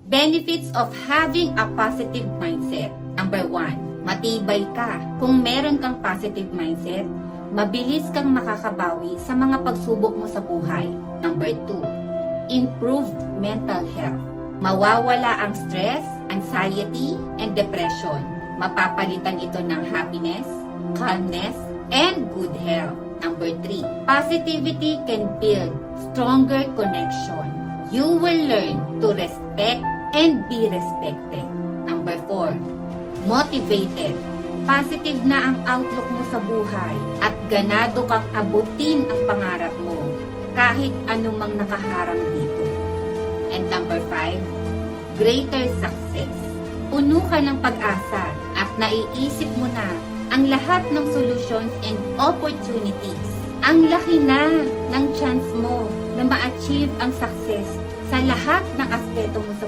Benefits of having a positive mindset. Number 1, matibay ka. Kung meron kang positive mindset, mabilis kang makakabawi sa mga pagsubok mo sa buhay. Number 2, improved mental health. Mawawala ang stress, anxiety, and depression. Mapapalitan ito ng happiness, calmness, and good health. Number 3, positivity can build stronger connection. You will learn to respect and be respected. Number 4, motivated. Positive na ang outlook mo sa buhay at ganado kang abutin ang pangarap mo kahit anumang nakaharang dito. And number 5, greater success. Puno ka ng pag-asa at naiisip mo na ang lahat ng solutions and opportunities. Ang laki na ng chance mo na ma-achieve ang success sa lahat ng aspeto mo sa